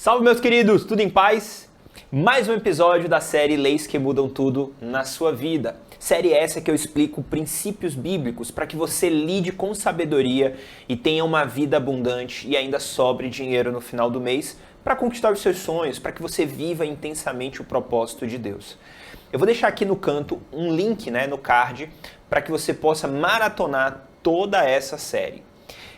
Salve, meus queridos, tudo em paz? Mais um episódio da série Leis que Mudam Tudo na Sua Vida. Série essa que eu explico princípios bíblicos para que você lide com sabedoria e tenha uma vida abundante e ainda sobre dinheiro no final do mês para conquistar os seus sonhos, para que você viva intensamente o propósito de Deus. Eu vou deixar aqui no canto um link, no card, para que você possa maratonar toda essa série.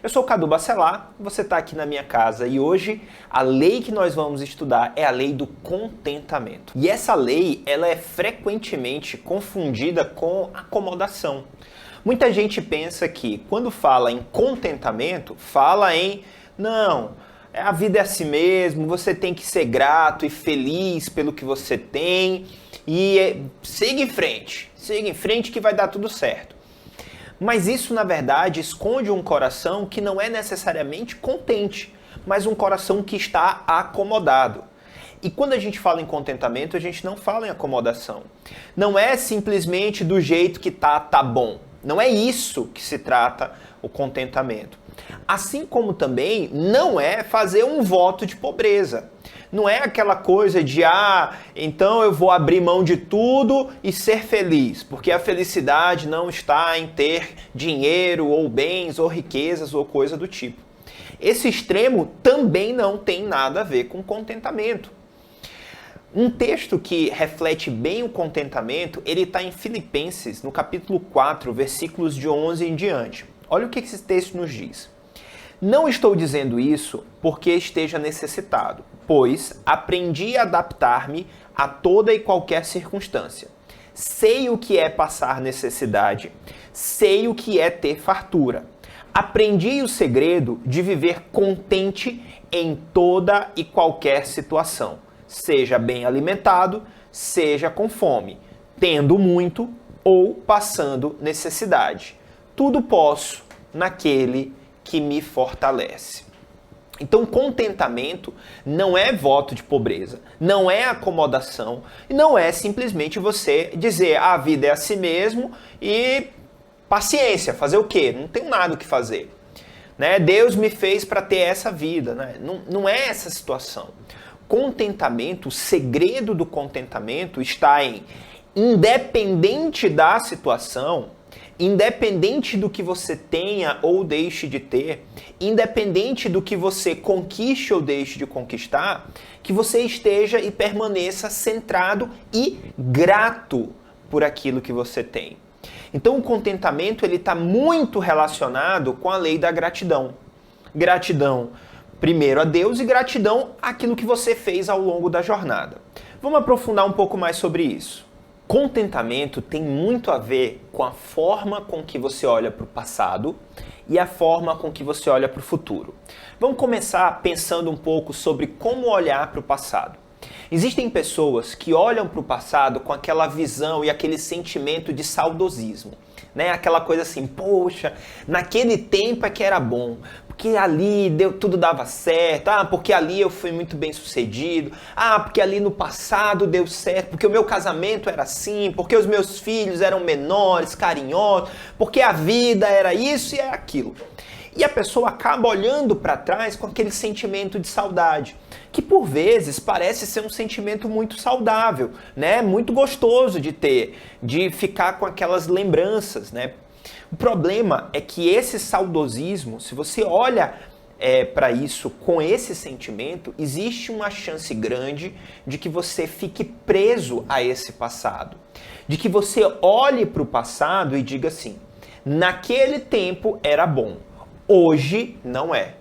Eu sou o Cadu Bacelar, você está aqui na minha casa e hoje a lei que nós vamos estudar é a lei do contentamento. E essa lei, ela é frequentemente confundida com acomodação. Muita gente pensa que quando fala em contentamento, fala em, não, a vida é assim mesmo, você tem que ser grato e feliz pelo que você tem e siga em frente que vai dar tudo certo. Mas isso, na verdade, esconde um coração que não é necessariamente contente, mas um coração que está acomodado. E quando a gente fala em contentamento, a gente não fala em acomodação. Não é simplesmente do jeito que tá bom. Não é isso que se trata o contentamento. Assim como também não é fazer um voto de pobreza. Não é aquela coisa de, então eu vou abrir mão de tudo e ser feliz, porque a felicidade não está em ter dinheiro ou bens ou riquezas ou coisa do tipo. Esse extremo também não tem nada a ver com contentamento. Um texto que reflete bem o contentamento, ele está em Filipenses, no capítulo 4, versículos de 11 em diante. Olha o que esse texto nos diz. Não estou dizendo isso porque esteja necessitado, pois aprendi a adaptar-me a toda e qualquer circunstância. Sei o que é passar necessidade, sei o que é ter fartura. Aprendi o segredo de viver contente em toda e qualquer situação, seja bem alimentado, seja com fome, tendo muito ou passando necessidade. Tudo posso naquele que me fortalece. Então, contentamento não é voto de pobreza, não é acomodação, não é simplesmente você dizer a vida é assim mesmo e paciência, fazer o quê? Não tenho nada o que fazer. Deus me fez para ter essa vida. Não é essa situação. Contentamento, o segredo do contentamento está em, independente da situação, independente do que você tenha ou deixe de ter, independente do que você conquiste ou deixe de conquistar, que você esteja e permaneça centrado e grato por aquilo que você tem. Então o contentamento ele está muito relacionado com a lei da gratidão. Gratidão primeiro a Deus e gratidão àquilo que você fez ao longo da jornada. Vamos aprofundar um pouco mais sobre isso. Contentamento tem muito a ver com a forma com que você olha para o passado e a forma com que você olha para o futuro. Vamos começar pensando um pouco sobre como olhar para o passado. Existem pessoas que olham para o passado com aquela visão e aquele sentimento de saudosismo. Aquela coisa assim, poxa, naquele tempo é que era bom, porque ali tudo dava certo, porque ali eu fui muito bem sucedido, porque ali no passado deu certo, porque o meu casamento era assim, porque os meus filhos eram menores, carinhosos, porque a vida era isso e era aquilo. E a pessoa acaba olhando para trás com aquele sentimento de saudade, que por vezes parece ser um sentimento muito saudável, muito gostoso de ter, de ficar com aquelas lembranças, O problema é que esse saudosismo, se você olha para isso com esse sentimento, existe uma chance grande de que você fique preso a esse passado, de que você olhe para o passado e diga assim, naquele tempo era bom, hoje não é.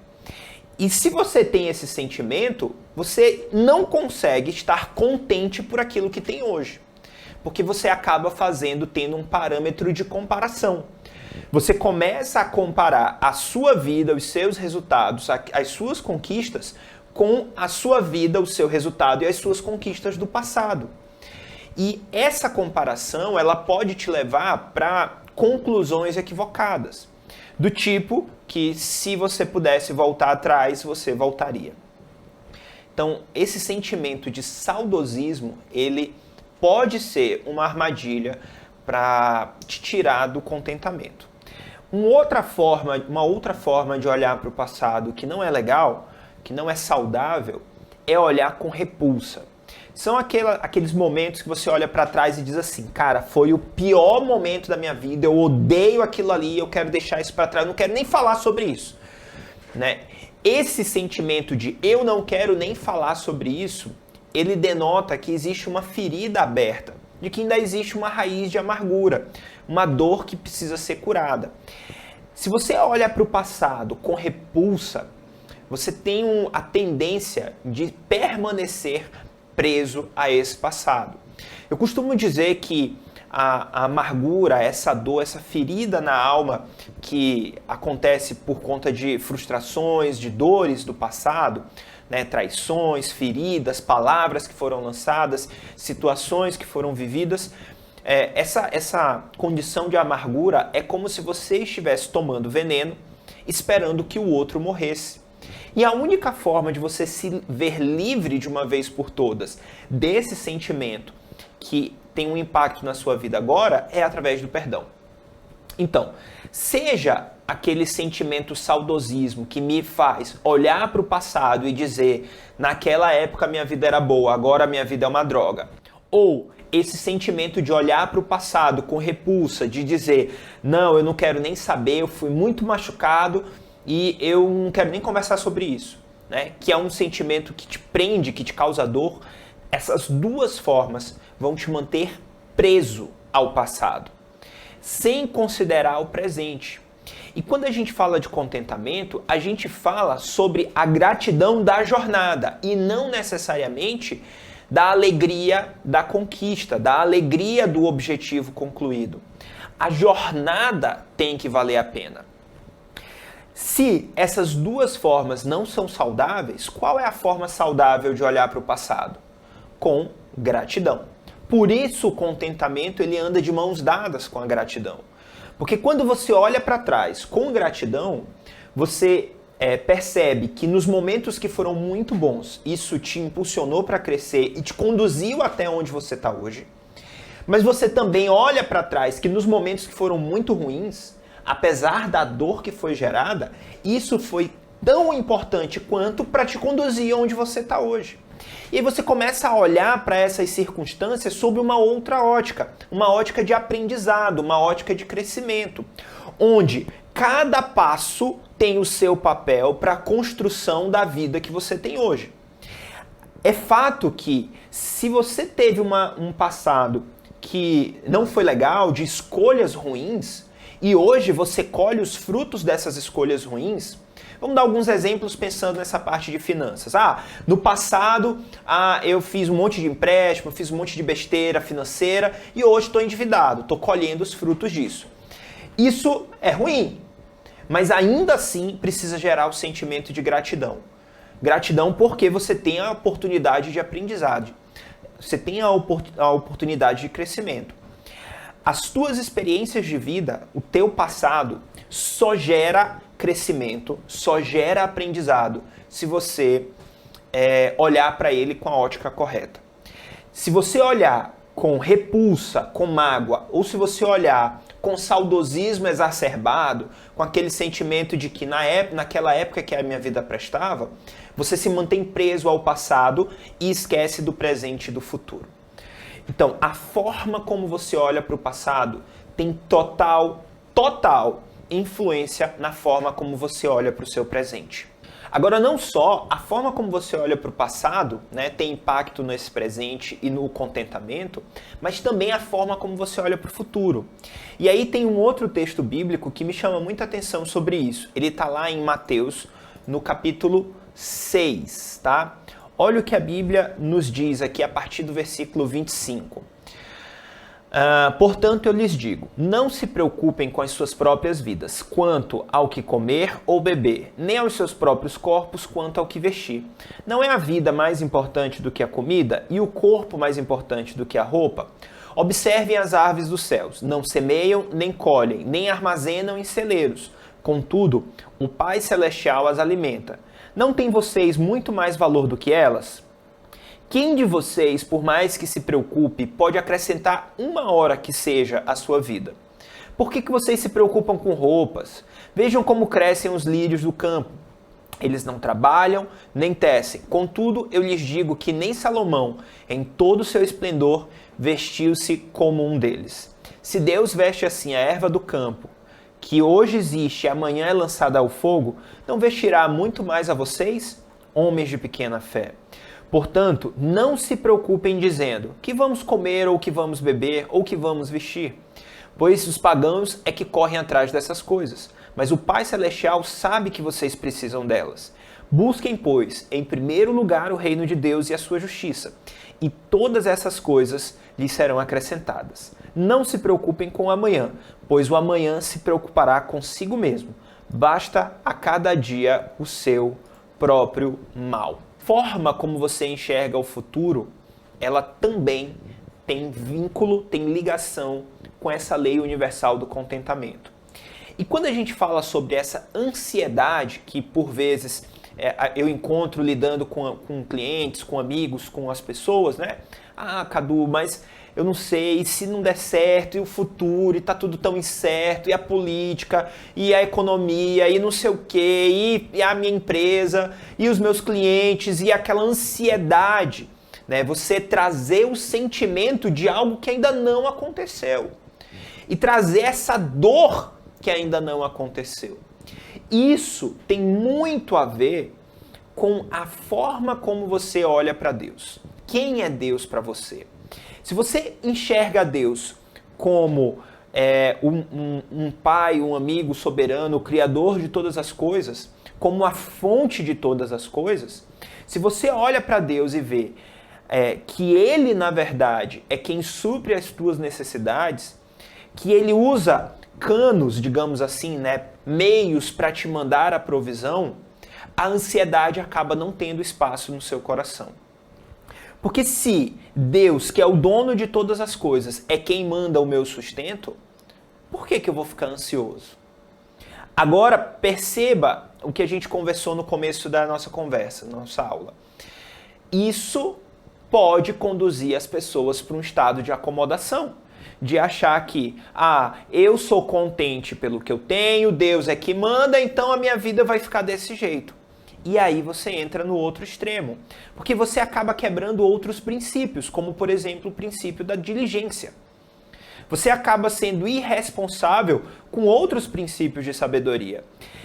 E se você tem esse sentimento, você não consegue estar contente por aquilo que tem hoje. Porque você acaba tendo um parâmetro de comparação. Você começa a comparar a sua vida, os seus resultados, as suas conquistas, com a sua vida, o seu resultado e as suas conquistas do passado. E essa comparação, ela pode te levar para conclusões equivocadas. Do tipo que se você pudesse voltar atrás, você voltaria. Então, esse sentimento de saudosismo, ele pode ser uma armadilha para te tirar do contentamento. Uma outra forma de olhar para o passado que não é legal, que não é saudável, é olhar com repulsa. São aqueles momentos que você olha para trás e diz assim, cara, foi o pior momento da minha vida, eu odeio aquilo ali, eu quero deixar isso para trás, eu não quero nem falar sobre isso, né? Esse sentimento de eu não quero nem falar sobre isso, ele denota que existe uma ferida aberta, de que ainda existe uma raiz de amargura, uma dor que precisa ser curada. Se você olha para o passado com repulsa, você tem a tendência de permanecer preso a esse passado. Eu costumo dizer que a amargura, essa dor, essa ferida na alma que acontece por conta de frustrações, de dores do passado, né, traições, feridas, palavras que foram lançadas, situações que foram vividas, essa condição de amargura é como se você estivesse tomando veneno, esperando que o outro morresse. E a única forma de você se ver livre de uma vez por todas desse sentimento que tem um impacto na sua vida agora é através do perdão. Então, seja aquele sentimento saudosismo que me faz olhar para o passado e dizer naquela época minha vida era boa, agora minha vida é uma droga. Ou esse sentimento de olhar para o passado com repulsa, de dizer não, eu não quero nem saber, eu fui muito machucado e eu não quero nem conversar sobre isso, né? Que é um sentimento que te prende, que te causa dor. Essas duas formas vão te manter preso ao passado, sem considerar o presente. E quando a gente fala de contentamento, a gente fala sobre a gratidão da jornada e não necessariamente da alegria da conquista, da alegria do objetivo concluído. A jornada tem que valer a pena. Se essas duas formas não são saudáveis, qual é a forma saudável de olhar para o passado? Com gratidão. Por isso o contentamento ele anda de mãos dadas com a gratidão. Porque quando você olha para trás com gratidão, você percebe que nos momentos que foram muito bons, isso te impulsionou para crescer e te conduziu até onde você está hoje. Mas você também olha para trás que nos momentos que foram muito ruins, apesar da dor que foi gerada, isso foi tão importante quanto para te conduzir onde você está hoje. E aí você começa a olhar para essas circunstâncias sob uma outra ótica, uma ótica de aprendizado, uma ótica de crescimento, onde cada passo tem o seu papel para a construção da vida que você tem hoje. É fato que se você teve um passado que não foi legal, de escolhas ruins, e hoje você colhe os frutos dessas escolhas ruins. Vamos dar alguns exemplos pensando nessa parte de finanças. No passado eu fiz um monte de empréstimo, fiz um monte de besteira financeira e hoje estou endividado, estou colhendo os frutos disso. Isso é ruim, mas ainda assim precisa gerar o sentimento de gratidão. Gratidão porque você tem a oportunidade de aprendizado, você tem a oportunidade de crescimento. As tuas experiências de vida, o teu passado, só gera crescimento, só gera aprendizado se você olhar para ele com a ótica correta. Se você olhar com repulsa, com mágoa, ou se você olhar com saudosismo exacerbado, com aquele sentimento de que naquela época que a minha vida prestava, você se mantém preso ao passado e esquece do presente e do futuro. Então, a forma como você olha para o passado tem total influência na forma como você olha para o seu presente. Agora, não só a forma como você olha para o passado, né, tem impacto nesse presente e no contentamento, mas também a forma como você olha para o futuro. E aí tem um outro texto bíblico que me chama muita atenção sobre isso. Ele está lá em Mateus, no capítulo 6, tá? Olha o que a Bíblia nos diz aqui a partir do versículo 25. Portanto, eu lhes digo, não se preocupem com as suas próprias vidas, quanto ao que comer ou beber, nem aos seus próprios corpos, quanto ao que vestir. Não é a vida mais importante do que a comida e o corpo mais importante do que a roupa? Observem as aves dos céus, não semeiam, nem colhem, nem armazenam em celeiros. Contudo, o Pai Celestial as alimenta. Não têm vocês muito mais valor do que elas? Quem de vocês, por mais que se preocupe, pode acrescentar uma hora que seja à sua vida? Por que vocês se preocupam com roupas? Vejam como crescem os lírios do campo. Eles não trabalham, nem tecem. Contudo, eu lhes digo que nem Salomão, em todo o seu esplendor, vestiu-se como um deles. Se Deus veste assim a erva do campo, que hoje existe e amanhã é lançada ao fogo, não vestirá muito mais a vocês, homens de pequena fé? Portanto, não se preocupem dizendo que vamos comer, ou que vamos beber, ou que vamos vestir, pois os pagãos é que correm atrás dessas coisas. Mas o Pai Celestial sabe que vocês precisam delas. Busquem, pois, em primeiro lugar o reino de Deus e a sua justiça, e todas essas coisas lhes serão acrescentadas. Não se preocupem com o amanhã, pois o amanhã se preocupará consigo mesmo. Basta a cada dia o seu próprio mal. Forma como você enxerga o futuro, ela também tem vínculo, tem ligação com essa lei universal do contentamento. E quando a gente fala sobre essa ansiedade que por vezes eu encontro lidando com clientes, com amigos, com as pessoas, né? Ah, Cadu, mas eu não sei, se não der certo, e o futuro, e tá tudo tão incerto, e a política, e a economia, e não sei o quê, e a minha empresa, e os meus clientes, e aquela ansiedade, né? Você trazer o sentimento de algo que ainda não aconteceu. E trazer essa dor que ainda não aconteceu. Isso tem muito a ver com a forma como você olha para Deus. Quem é Deus para você? Se você enxerga Deus como um pai, um amigo soberano, o criador de todas as coisas, como a fonte de todas as coisas, se você olha para Deus e vê que Ele, na verdade, é quem supre as tuas necessidades, que Ele usa canos, digamos assim, né, meios para te mandar a provisão, a ansiedade acaba não tendo espaço no seu coração. Porque se Deus, que é o dono de todas as coisas, é quem manda o meu sustento, por que eu vou ficar ansioso? Agora, perceba o que a gente conversou no começo da nossa conversa, nossa aula. Isso pode conduzir as pessoas para um estado de acomodação, de achar que, eu sou contente pelo que eu tenho, Deus é que manda, então a minha vida vai ficar desse jeito. E aí você entra no outro extremo, porque você acaba quebrando outros princípios, como por exemplo o princípio da diligência. Você acaba sendo irresponsável com outros princípios de sabedoria.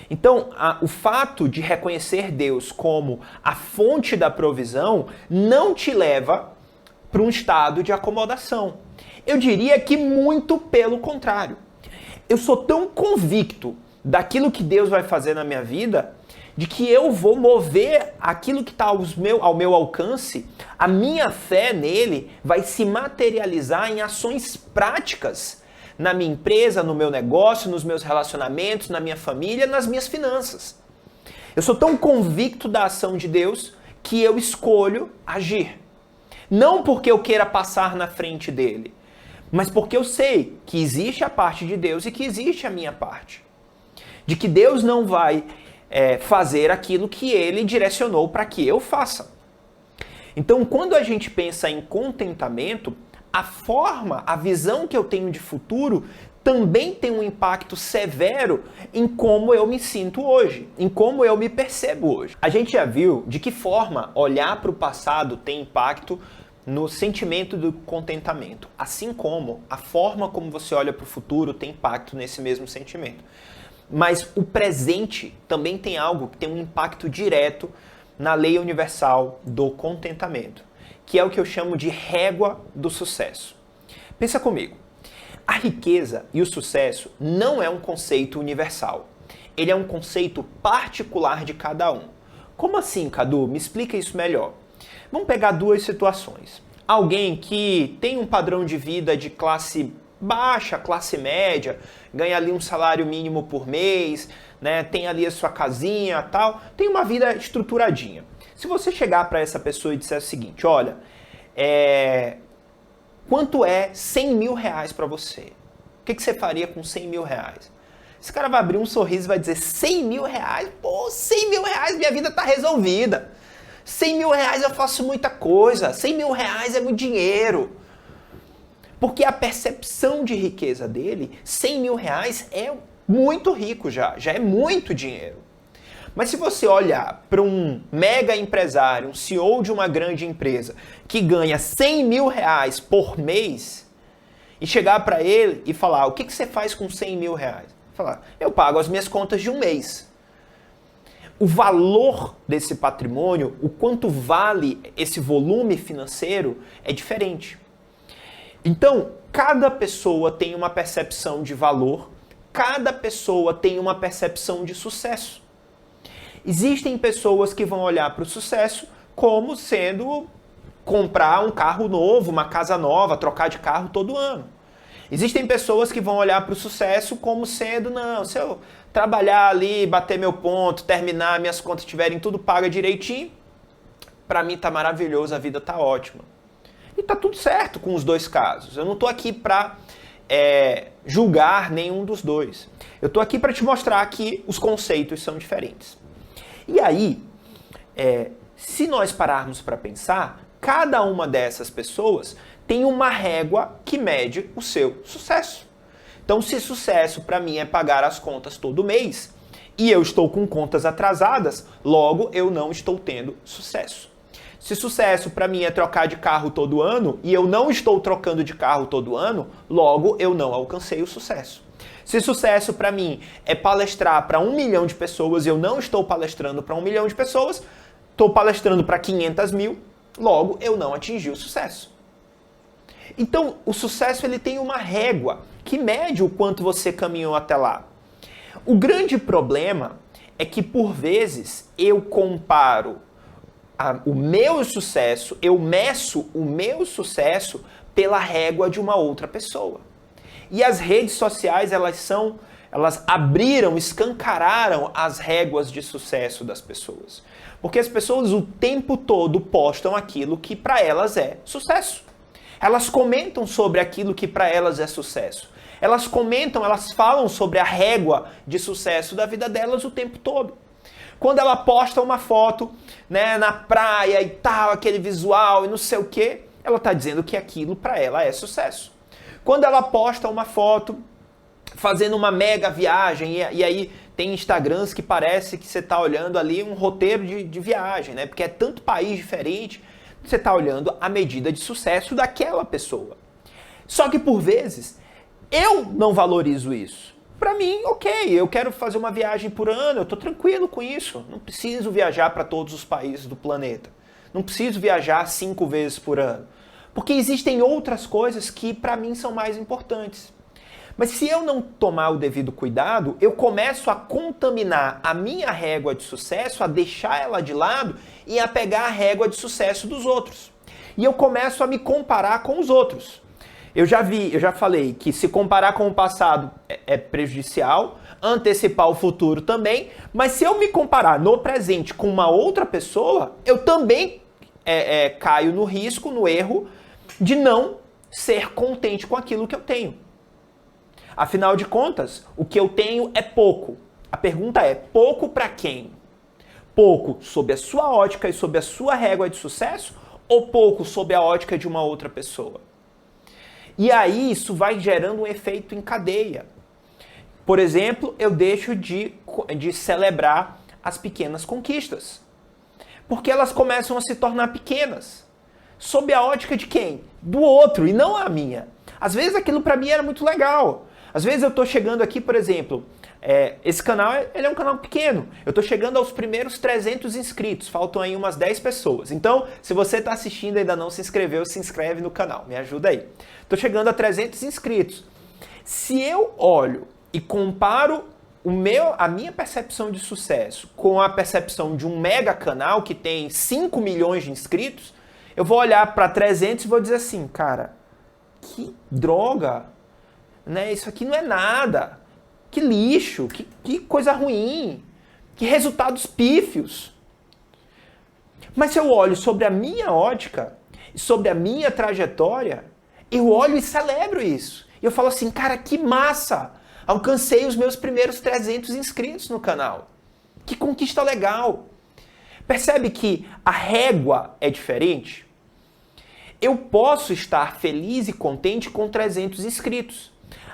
Então, o fato de reconhecer Deus como a fonte da provisão não te leva para um estado de acomodação. Eu diria que muito pelo contrário. Eu sou tão convicto daquilo que Deus vai fazer na minha vida, de que eu vou mover aquilo que está ao meu alcance, a minha fé nele vai se materializar em ações práticas na minha empresa, no meu negócio, nos meus relacionamentos, na minha família, nas minhas finanças. Eu sou tão convicto da ação de Deus que eu escolho agir. Não porque eu queira passar na frente dele, mas porque eu sei que existe a parte de Deus e que existe a minha parte. De que Deus não vai fazer aquilo que ele direcionou para que eu faça. Então, quando a gente pensa em contentamento, a visão que eu tenho de futuro também tem um impacto severo em como eu me sinto hoje, em como eu me percebo hoje. A gente já viu de que forma olhar para o passado tem impacto no sentimento do contentamento, assim como a forma como você olha para o futuro tem impacto nesse mesmo sentimento. Mas o presente também tem algo que tem um impacto direto na lei universal do contentamento, que é o que eu chamo de régua do sucesso. Pensa comigo, a riqueza e o sucesso não é um conceito universal. Ele é um conceito particular de cada um. Como assim, Cadu? Me explica isso melhor. Vamos pegar duas situações. Alguém que tem um padrão de vida de classe baixa, classe média, ganha ali um salário mínimo por mês, né, tem ali a sua casinha e tal, tem uma vida estruturadinha. Se você chegar para essa pessoa e disser o seguinte, olha, quanto é 100 mil reais para você? O que você faria com 100 mil reais? Esse cara vai abrir um sorriso e vai dizer, 100 mil reais? Pô, 100 mil reais, minha vida tá resolvida. 100 mil reais eu faço muita coisa, 100 mil reais é muito dinheiro. Porque a percepção de riqueza dele, 100 mil reais é muito rico já é muito dinheiro. Mas se você olhar para um mega empresário, um CEO de uma grande empresa, que ganha 100 mil reais por mês, e chegar para ele e falar, o que você faz com 100 mil reais? Falar, eu pago as minhas contas de um mês. O valor desse patrimônio, o quanto vale esse volume financeiro, é diferente. Então, cada pessoa tem uma percepção de valor, cada pessoa tem uma percepção de sucesso. Existem pessoas que vão olhar para o sucesso como sendo comprar um carro novo, uma casa nova, trocar de carro todo ano. Existem pessoas que vão olhar para o sucesso como sendo, não, se eu trabalhar ali, bater meu ponto, terminar, minhas contas tiverem tudo paga direitinho, para mim tá maravilhoso, a vida tá ótima. E tá tudo certo com os dois casos. Eu não tô aqui para julgar nenhum dos dois. Eu tô aqui para te mostrar que os conceitos são diferentes. E aí, se nós pararmos para pensar, cada uma dessas pessoas tem uma régua que mede o seu sucesso. Então, se sucesso para mim é pagar as contas todo mês, e eu estou com contas atrasadas, logo eu não estou tendo sucesso. Se sucesso para mim é trocar de carro todo ano, e eu não estou trocando de carro todo ano, logo eu não alcancei o sucesso. Se sucesso para mim é palestrar para 1 milhão de pessoas e eu não estou palestrando para 1 milhão de pessoas, estou palestrando para 500 mil, logo eu não atingi o sucesso. Então, o sucesso ele tem uma régua que mede o quanto você caminhou até lá. O grande problema é que, por vezes, eu comparo o meu sucesso, eu meço o meu sucesso pela régua de uma outra pessoa. E as redes sociais, elas abriram, escancararam as réguas de sucesso das pessoas. Porque as pessoas o tempo todo postam aquilo que para elas é sucesso. Elas comentam sobre aquilo que para elas é sucesso. Elas comentam, elas falam sobre a régua de sucesso da vida delas o tempo todo. Quando ela posta uma foto, né, na praia e tal, aquele visual e não sei o quê, ela está dizendo que aquilo para ela é sucesso. Quando ela posta uma foto fazendo uma mega viagem, e aí tem Instagrams que parece que você está olhando ali um roteiro de viagem, né? Porque é tanto país diferente, você está olhando a medida de sucesso daquela pessoa. Só que por vezes, eu não valorizo isso. Para mim, ok, eu quero fazer uma viagem por ano, eu estou tranquilo com isso. Não preciso viajar para todos os países do planeta. Não preciso viajar 5 vezes por ano. Porque existem outras coisas que para mim são mais importantes. Mas se eu não tomar o devido cuidado, eu começo a contaminar a minha régua de sucesso, a deixar ela de lado e a pegar a régua de sucesso dos outros. E eu começo a me comparar com os outros. Eu já falei que se comparar com o passado é prejudicial, antecipar o futuro também, mas se eu me comparar no presente com uma outra pessoa, eu também caio no risco, no erro, de não ser contente com aquilo que eu tenho. Afinal de contas, o que eu tenho é pouco. A pergunta é, pouco para quem? Pouco sob a sua ótica e sob a sua régua de sucesso ou pouco sob a ótica de uma outra pessoa? E aí isso vai gerando um efeito em cadeia. Por exemplo, eu deixo de celebrar as pequenas conquistas. Porque elas começam a se tornar pequenas. Sob a ótica de quem? Do outro, e não a minha. Às vezes aquilo para mim era muito legal. Às vezes eu estou chegando aqui, por exemplo, esse canal ele é um canal pequeno. Eu estou chegando aos primeiros 300 inscritos. Faltam aí umas 10 pessoas. Então, se você está assistindo e ainda não se inscreveu, se inscreve no canal. Me ajuda aí. Estou chegando a 300 inscritos. Se eu olho e comparo a minha percepção de sucesso com a percepção de um mega canal que tem 5 milhões de inscritos, eu vou olhar para 300 e vou dizer assim, cara, que droga, né? Isso aqui não é nada, que lixo, que coisa ruim, que resultados pífios. Mas se eu olho sobre a minha ótica, sobre a minha trajetória, eu olho e celebro isso. E eu falo assim, cara, que massa! Alcancei os meus primeiros 300 inscritos no canal. Que conquista legal! Percebe que a régua é diferente? Eu posso estar feliz e contente com 300 inscritos.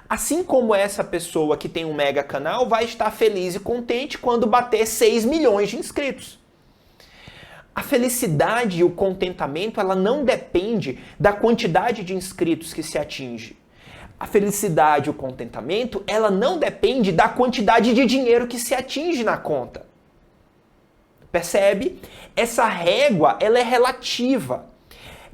Assim como essa pessoa que tem um mega canal vai estar feliz e contente quando bater 6 milhões de inscritos. A felicidade e o contentamento, ela não depende da quantidade de inscritos que se atinge. A felicidade e o contentamento, ela não depende da quantidade de dinheiro que se atinge na conta. Percebe? Essa régua, ela é relativa.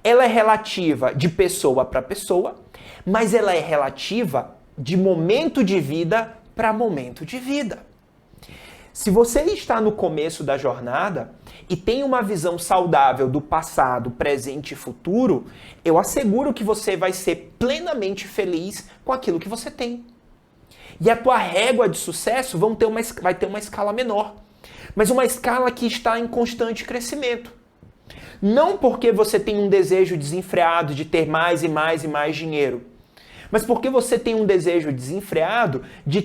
Ela é relativa de pessoa para pessoa, mas ela é relativa de momento de vida para momento de vida. Se você está no começo da jornada e tem uma visão saudável do passado, presente e futuro, eu asseguro que você vai ser plenamente feliz com aquilo que você tem. E a tua régua de sucesso vai ter uma escala menor, mas uma escala que está em constante crescimento. Não porque você tem um desejo desenfreado de ter mais e mais e mais dinheiro, mas porque você tem um desejo desenfreado de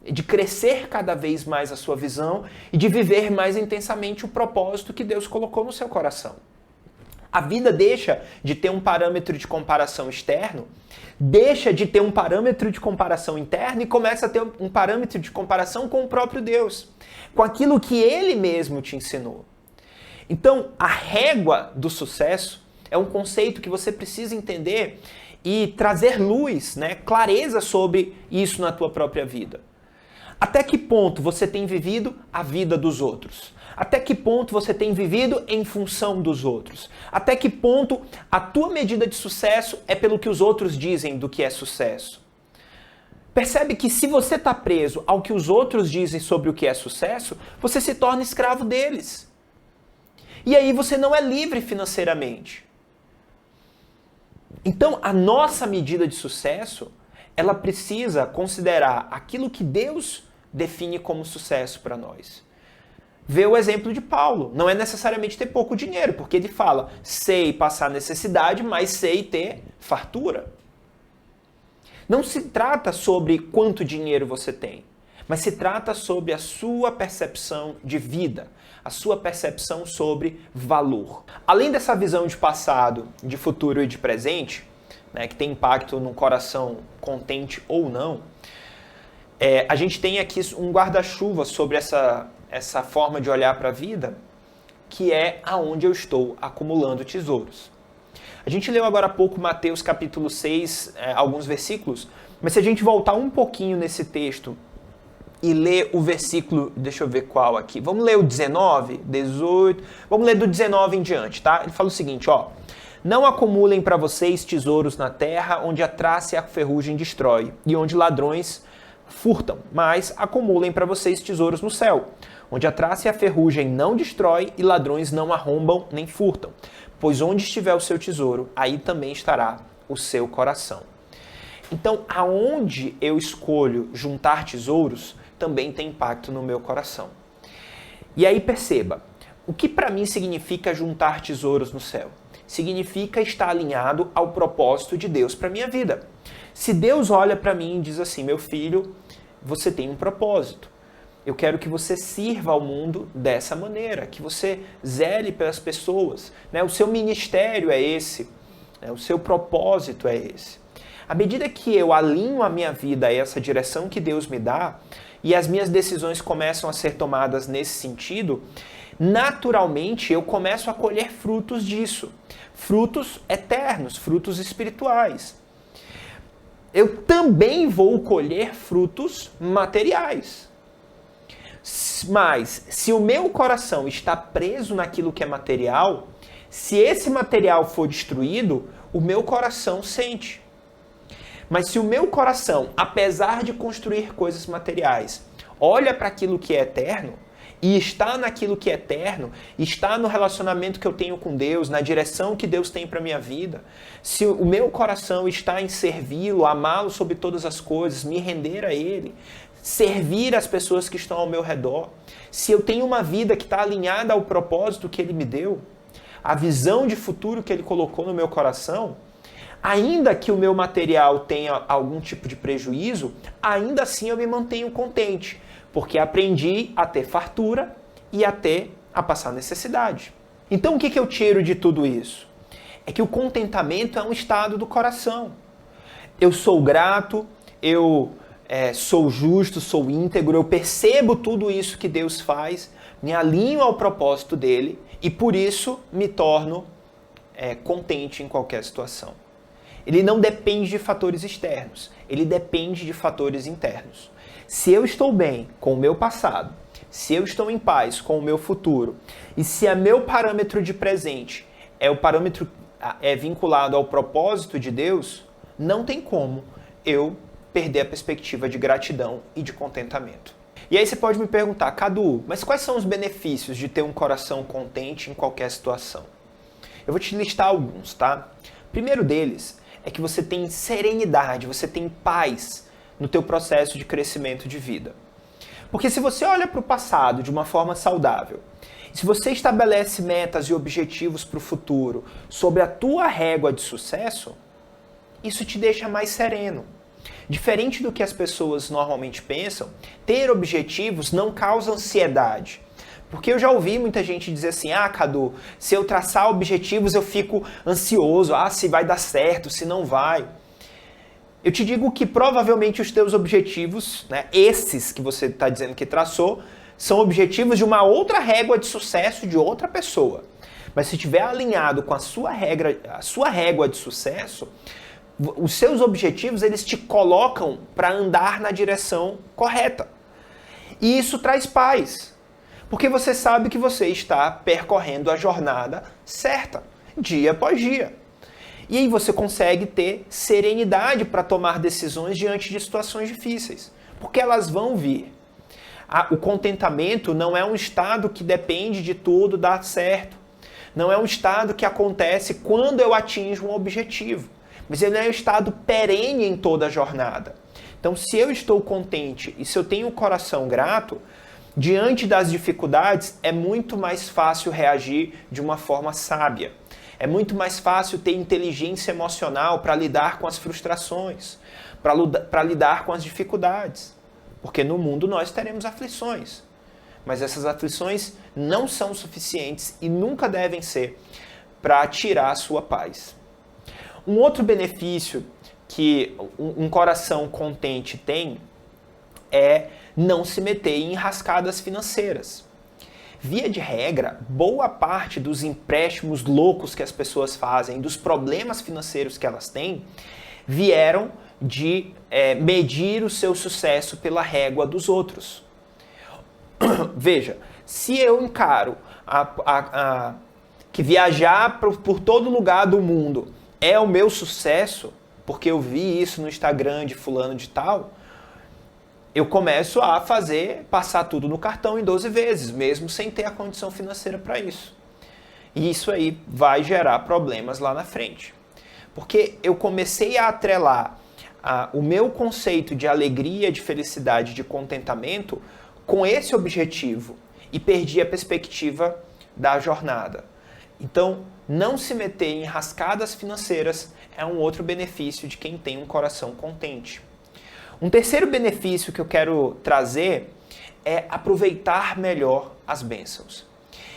de crescer cada vez mais a sua visão e de viver mais intensamente o propósito que Deus colocou no seu coração. A vida deixa de ter um parâmetro de comparação externo, deixa de ter um parâmetro de comparação interno e começa a ter um parâmetro de comparação com o próprio Deus, com aquilo que Ele mesmo te ensinou. Então, a régua do sucesso é um conceito que você precisa entender e trazer luz, clareza sobre isso na tua própria vida. Até que ponto você tem vivido a vida dos outros? Até que ponto você tem vivido em função dos outros? Até que ponto a tua medida de sucesso é pelo que os outros dizem do que é sucesso? Percebe que se você está preso ao que os outros dizem sobre o que é sucesso, você se torna escravo deles. E aí você não é livre financeiramente. Então, a nossa medida de sucesso, ela precisa considerar aquilo que Deus define como sucesso para nós. Vê o exemplo de Paulo. Não é necessariamente ter pouco dinheiro, porque ele fala, sei passar necessidade, mas sei ter fartura. Não se trata sobre quanto dinheiro você tem, mas se trata sobre a sua percepção de vida, a sua percepção sobre valor. Além dessa visão de passado, de futuro e de presente, que tem impacto no coração contente ou não, a gente tem aqui um guarda-chuva sobre essa forma de olhar para a vida, que é aonde eu estou acumulando tesouros. A gente leu agora há pouco Mateus capítulo 6, alguns versículos, mas se a gente voltar um pouquinho nesse texto e ler o versículo, deixa eu ver qual aqui, vamos ler o 19, 18, vamos ler do 19 em diante, tá? Ele fala o seguinte, não acumulem para vocês tesouros na terra, onde a traça e a ferrugem destrói, e onde ladrões furtam, mas acumulem para vocês tesouros no céu, onde a traça e a ferrugem não destrói e ladrões não arrombam nem furtam. Pois onde estiver o seu tesouro, aí também estará o seu coração. Então, aonde eu escolho juntar tesouros, também tem impacto no meu coração. E aí perceba, o que para mim significa juntar tesouros no céu? Significa estar alinhado ao propósito de Deus para minha vida. Se Deus olha para mim e diz assim, meu filho, você tem um propósito. Eu quero que você sirva ao mundo dessa maneira, que você zele pelas pessoas. O seu ministério é esse, o seu propósito é esse. À medida que eu alinho a minha vida a essa direção que Deus me dá, e as minhas decisões começam a ser tomadas nesse sentido, naturalmente eu começo a colher frutos disso. Frutos eternos, frutos espirituais. Eu também vou colher frutos materiais. Mas, se o meu coração está preso naquilo que é material, se esse material for destruído, o meu coração sente. Mas se o meu coração, apesar de construir coisas materiais, olha para aquilo que é eterno, e está naquilo que é eterno, está no relacionamento que eu tenho com Deus, na direção que Deus tem para a minha vida, se o meu coração está em servi-lo, amá-lo sobre todas as coisas, me render a Ele, servir as pessoas que estão ao meu redor, se eu tenho uma vida que está alinhada ao propósito que Ele me deu, a visão de futuro que Ele colocou no meu coração, ainda que o meu material tenha algum tipo de prejuízo, ainda assim eu me mantenho contente, porque aprendi a ter fartura e a passar necessidade. Então o que eu tiro de tudo isso? É que o contentamento é um estado do coração. eu sou grato, eu sou justo, sou íntegro, eu percebo tudo isso que Deus faz, me alinho ao propósito dele e por isso me torno contente em qualquer situação. Ele não depende de fatores externos, ele depende de fatores internos. Se eu estou bem com o meu passado, se eu estou em paz com o meu futuro e se o meu parâmetro de presente o parâmetro vinculado ao propósito de Deus, não tem como eu perder a perspectiva de gratidão e de contentamento. E aí você pode me perguntar, Cadu, mas quais são os benefícios de ter um coração contente em qualquer situação? Eu vou te listar alguns, tá? O primeiro deles é que você tem serenidade, você tem paz no teu processo de crescimento de vida. Porque se você olha para o passado de uma forma saudável, se você estabelece metas e objetivos para o futuro sobre a tua régua de sucesso, isso te deixa mais sereno. Diferente do que as pessoas normalmente pensam, ter objetivos não causa ansiedade. Porque eu já ouvi muita gente dizer assim, Cadu, se eu traçar objetivos eu fico ansioso, se vai dar certo, se não vai. Eu te digo que provavelmente os teus objetivos, esses que você está dizendo que traçou, são objetivos de uma outra régua de sucesso de outra pessoa. Mas se estiver alinhado com a sua régua de sucesso, os seus objetivos eles te colocam para andar na direção correta. E isso traz paz. Porque você sabe que você está percorrendo a jornada certa, dia após dia. E aí você consegue ter serenidade para tomar decisões diante de situações difíceis. Porque elas vão vir. O contentamento não é um estado que depende de tudo dar certo. Não é um estado que acontece quando eu atinjo um objetivo. Mas ele é um estado perene em toda a jornada. Então, se eu estou contente e se eu tenho um coração grato, diante das dificuldades é muito mais fácil reagir de uma forma sábia. É muito mais fácil ter inteligência emocional para lidar com as frustrações, para lidar com as dificuldades. Porque no mundo nós teremos aflições. Mas essas aflições não são suficientes e nunca devem ser para tirar a sua paz. Um outro benefício que um coração contente tem é não se meter em enrascadas financeiras. Via de regra, boa parte dos empréstimos loucos que as pessoas fazem, dos problemas financeiros que elas têm, vieram de medir o seu sucesso pela régua dos outros. Veja, se eu encaro que viajar por todo lugar do mundo é o meu sucesso, porque eu vi isso no Instagram de fulano de tal, eu começo a passar tudo no cartão em 12 vezes, mesmo sem ter a condição financeira para isso. E isso aí vai gerar problemas lá na frente. Porque eu comecei a atrelar o meu conceito de alegria, de felicidade, de contentamento com esse objetivo e perdi a perspectiva da jornada. Então, não se meter em rascadas financeiras é um outro benefício de quem tem um coração contente. Um terceiro benefício que eu quero trazer é aproveitar melhor as bênçãos.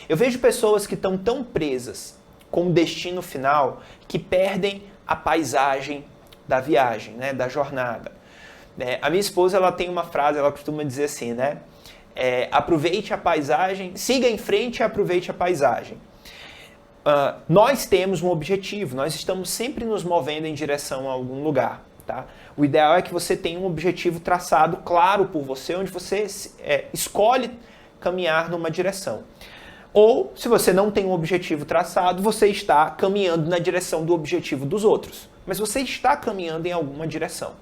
Eu vejo pessoas que estão tão presas com o destino final que perdem a paisagem da viagem, da jornada. A minha esposa ela tem uma frase, ela costuma dizer assim, aproveite a paisagem, siga em frente e aproveite a paisagem. Nós temos um objetivo, nós estamos sempre nos movendo em direção a algum lugar. Tá? O ideal é que você tenha um objetivo traçado claro por você, onde você escolhe caminhar numa direção. Ou, se você não tem um objetivo traçado, você está caminhando na direção do objetivo dos outros. Mas você está caminhando em alguma direção.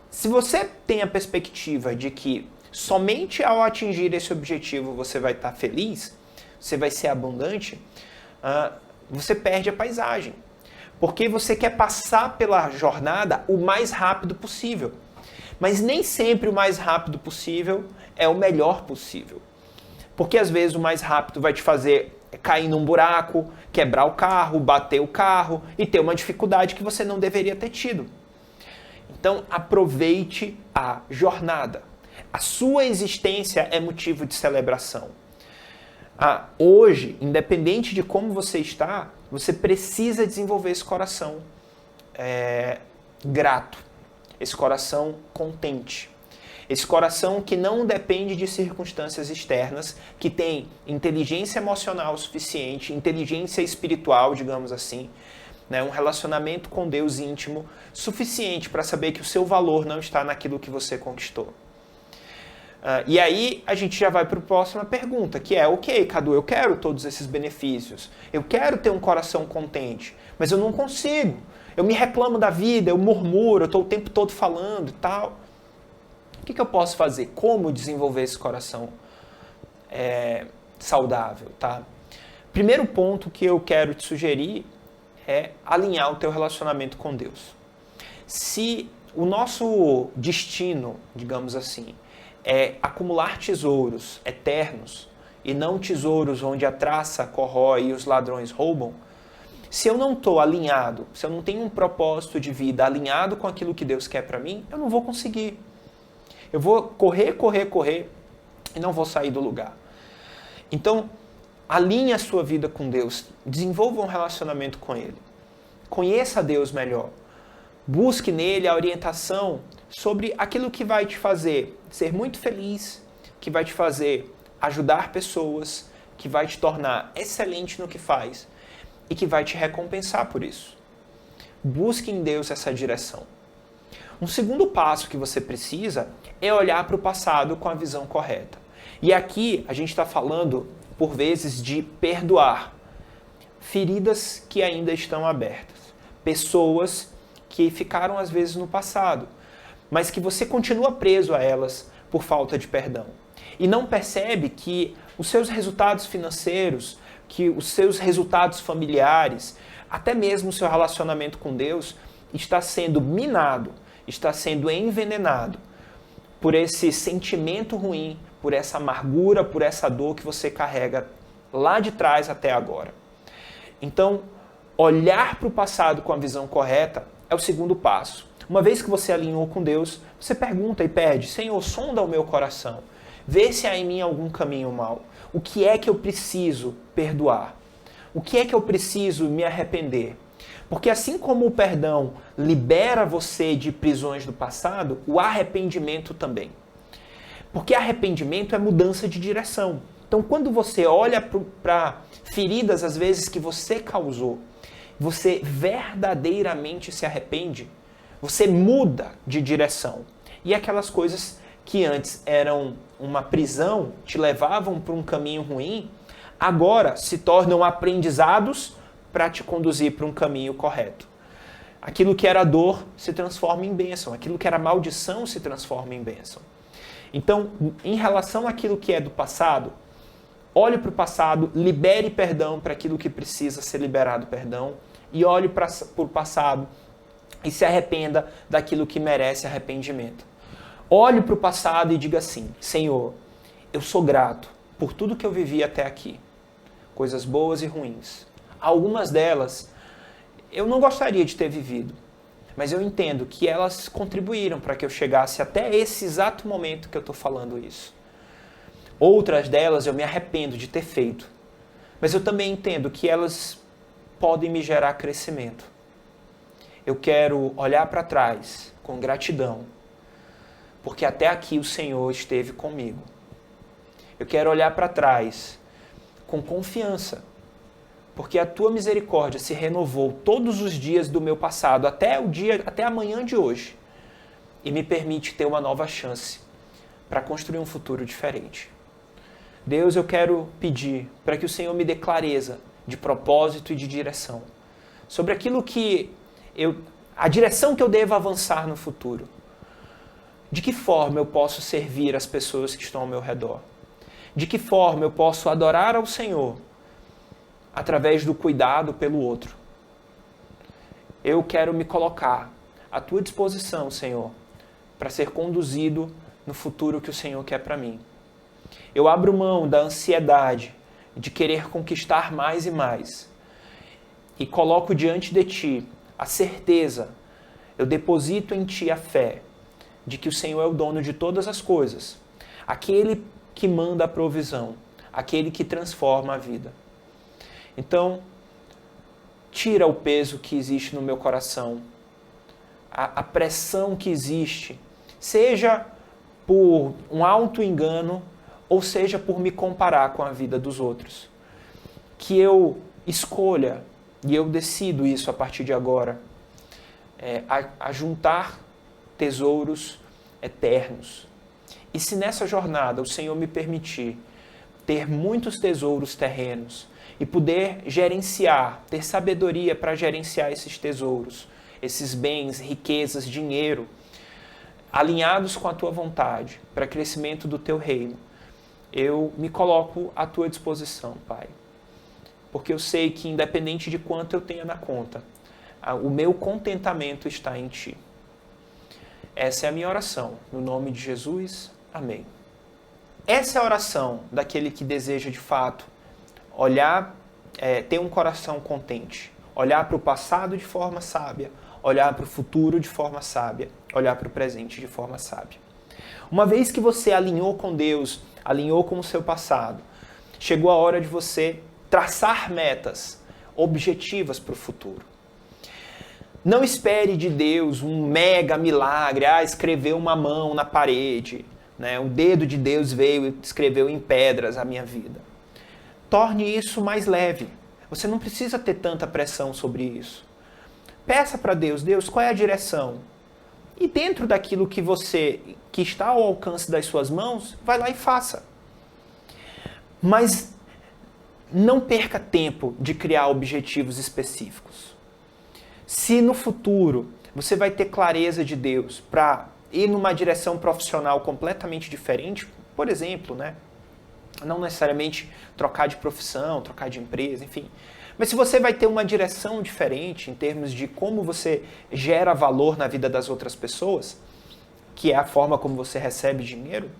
Se você tem a perspectiva de que somente ao atingir esse objetivo você vai estar feliz, você vai ser abundante, você perde a paisagem. Porque você quer passar pela jornada o mais rápido possível. Mas nem sempre o mais rápido possível é o melhor possível. Porque às vezes o mais rápido vai te fazer cair num buraco, quebrar o carro, bater o carro e ter uma dificuldade que você não deveria ter tido. Então aproveite a jornada. A sua existência é motivo de celebração. Hoje, independente de como você está, você precisa desenvolver esse coração grato, esse coração contente, esse coração que não depende de circunstâncias externas, que tem inteligência emocional suficiente, inteligência espiritual, digamos assim, né, um relacionamento com Deus íntimo suficiente para saber que o seu valor não está naquilo que você conquistou. E aí a gente já vai para a próxima pergunta, que é, ok, Cadu, eu quero todos esses benefícios, eu quero ter um coração contente, mas eu não consigo. Eu me reclamo da vida, eu murmuro, eu estou o tempo todo falando e tal. O que eu posso fazer? Como desenvolver esse coração saudável, tá? Primeiro ponto que eu quero te sugerir é alinhar o teu relacionamento com Deus. Se o nosso destino, digamos assim, é acumular tesouros eternos e não tesouros onde a traça corrói e os ladrões roubam, se eu não estou alinhado, se eu não tenho um propósito de vida alinhado com aquilo que Deus quer para mim, eu não vou conseguir. Eu vou correr e não vou sair do lugar. Então, alinhe a sua vida com Deus, desenvolva um relacionamento com Ele. Conheça Deus melhor. Busque nele a orientação sobre aquilo que vai te fazer ser muito feliz, que vai te fazer ajudar pessoas, que vai te tornar excelente no que faz e que vai te recompensar por isso. Busque em Deus essa direção. Um segundo passo que você precisa é olhar para o passado com a visão correta. E aqui a gente está falando, por vezes, de perdoar feridas que ainda estão abertas. Pessoas que ficaram, às vezes, no passado, mas que você continua preso a elas por falta de perdão. E não percebe que os seus resultados financeiros, que os seus resultados familiares, até mesmo o seu relacionamento com Deus, está sendo minado, está sendo envenenado por esse sentimento ruim, por essa amargura, por essa dor que você carrega lá de trás até agora. Então, olhar para o passado com a visão correta é o segundo passo. Uma vez que você alinhou com Deus, você pergunta e pede, Senhor, sonda o meu coração, vê se há em mim algum caminho mau. O que é que eu preciso perdoar? O que é que eu preciso me arrepender? Porque assim como o perdão libera você de prisões do passado, o arrependimento também. Porque arrependimento é mudança de direção. Então, quando você olha para feridas, às vezes, que você causou, você verdadeiramente se arrepende, você muda de direção. E aquelas coisas que antes eram uma prisão, te levavam para um caminho ruim, agora se tornam aprendizados para te conduzir para um caminho correto. Aquilo que era dor se transforma em bênção, aquilo que era maldição se transforma em bênção. Então, em relação àquilo que é do passado, olhe para o passado, libere perdão para aquilo que precisa ser liberado perdão, e olhe para o passado e se arrependa daquilo que merece arrependimento. Olhe para o passado e diga assim, Senhor, eu sou grato por tudo que eu vivi até aqui, coisas boas e ruins. Algumas delas eu não gostaria de ter vivido, mas eu entendo que elas contribuíram para que eu chegasse até esse exato momento que eu estou falando isso. Outras delas eu me arrependo de ter feito, mas eu também entendo que elas podem me gerar crescimento. Eu quero olhar para trás com gratidão, porque até aqui o Senhor esteve comigo. Eu quero olhar para trás com confiança, porque a tua misericórdia se renovou todos os dias do meu passado, até amanhã de hoje, e me permite ter uma nova chance para construir um futuro diferente. Deus, eu quero pedir para que o Senhor me dê clareza de propósito e de direção sobre aquilo que a direção que eu devo avançar no futuro. De que forma eu posso servir as pessoas que estão ao meu redor? De que forma eu posso adorar ao Senhor através do cuidado pelo outro? Eu quero me colocar à tua disposição, Senhor, para ser conduzido no futuro que o Senhor quer para mim. Eu abro mão da ansiedade de querer conquistar mais e mais e coloco diante de Ti a certeza, eu deposito em Ti a fé de que o Senhor é o dono de todas as coisas, aquele que manda a provisão, aquele que transforma a vida. Então, tira o peso que existe no meu coração a pressão que existe, seja por um auto-engano ou seja por me comparar com a vida dos outros. Que eu escolha, e eu decido isso a partir de agora, a juntar tesouros eternos. E se nessa jornada o Senhor me permitir ter muitos tesouros terrenos e poder gerenciar, ter sabedoria para gerenciar esses tesouros, esses bens, riquezas, dinheiro, alinhados com a tua vontade, para crescimento do teu reino, eu me coloco à tua disposição, Pai. Porque eu sei que independente de quanto eu tenha na conta, o meu contentamento está em Ti. Essa é a minha oração, no nome de Jesus, amém. Essa é a oração daquele que deseja de fato olhar, ter um coração contente, olhar para o passado de forma sábia, olhar para o futuro de forma sábia, olhar para o presente de forma sábia. Uma vez que você alinhou com Deus, alinhou com o seu passado, chegou a hora de você traçar metas objetivas para o futuro. Não espere de Deus um mega milagre, escrever uma mão na parede, né? O dedo de Deus veio e escreveu em pedras a minha vida. Torne isso mais leve. Você não precisa ter tanta pressão sobre isso. Peça para Deus, Deus, qual é a direção? E dentro daquilo que está ao alcance das suas mãos, vai lá e faça. Mas não perca tempo de criar objetivos específicos. Se no futuro você vai ter clareza de Deus para ir numa direção profissional completamente diferente, por exemplo, né? Não necessariamente trocar de profissão, trocar de empresa, enfim. Mas se você vai ter uma direção diferente em termos de como você gera valor na vida das outras pessoas, que é a forma como você recebe dinheiro,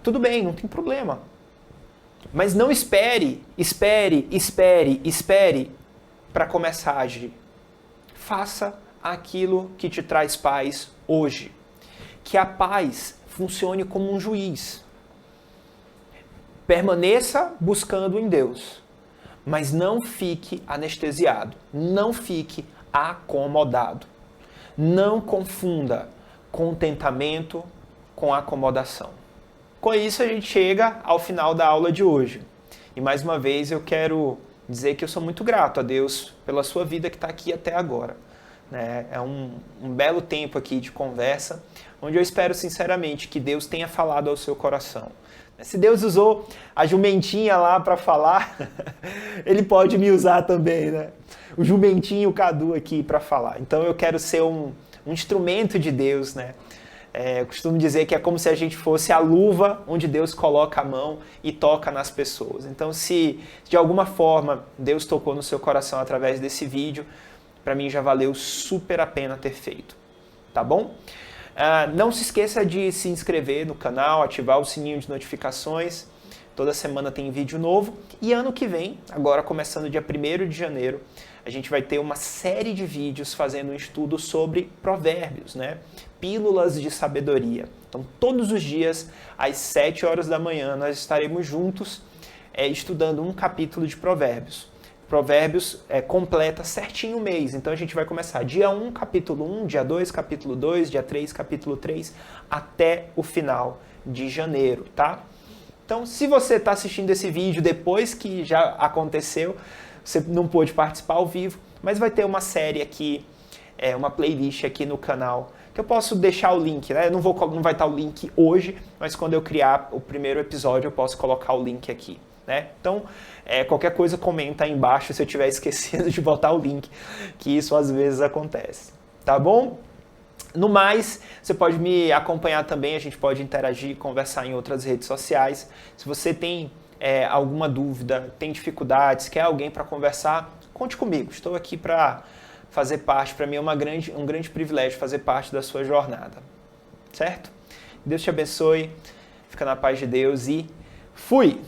tudo bem, não tem problema. Mas não espere para começar a agir. Faça aquilo que te traz paz hoje. Que a paz funcione como um juiz. Permaneça buscando em Deus, mas não fique anestesiado, não fique acomodado. Não confunda contentamento com acomodação. Com isso a gente chega ao final da aula de hoje. E mais uma vez eu quero dizer que eu sou muito grato a Deus pela sua vida que está aqui até agora. É um belo tempo aqui de conversa, onde eu espero sinceramente que Deus tenha falado ao seu coração. Se Deus usou a jumentinha lá para falar, Ele pode me usar também, né? O jumentinho, o Cadu aqui para falar. Então eu quero ser um instrumento de Deus, né? Eu costumo dizer que é como se a gente fosse a luva onde Deus coloca a mão e toca nas pessoas. Então se de alguma forma Deus tocou no seu coração através desse vídeo, para mim já valeu super a pena ter feito, tá bom? Não se esqueça de se inscrever no canal, ativar o sininho de notificações. Toda semana tem vídeo novo. E ano que vem, agora começando dia 1º de janeiro, a gente vai ter uma série de vídeos fazendo um estudo sobre provérbios, né? Pílulas de sabedoria. Então, todos os dias, às 7 horas da manhã, nós estaremos juntos estudando um capítulo de provérbios. Provérbios completa certinho o mês. Então a gente vai começar dia 1, capítulo 1, dia 2, capítulo 2, dia 3, capítulo 3, até o final de janeiro, tá? Então, se você está assistindo esse vídeo depois que já aconteceu, você não pôde participar ao vivo, mas vai ter uma série aqui, uma playlist aqui no canal, que eu posso deixar o link, né? Não vai estar o link hoje, mas quando eu criar o primeiro episódio eu posso colocar o link aqui. Né? Então, qualquer coisa comenta aí embaixo se eu tiver esquecido de botar o link, que isso às vezes acontece, tá bom? No mais, você pode me acompanhar também, a gente pode interagir, conversar em outras redes sociais. Se você tem alguma dúvida, tem dificuldades, quer alguém para conversar, conte comigo, estou aqui para fazer parte, para mim é um grande privilégio fazer parte da sua jornada, certo? Deus te abençoe, fica na paz de Deus e fui!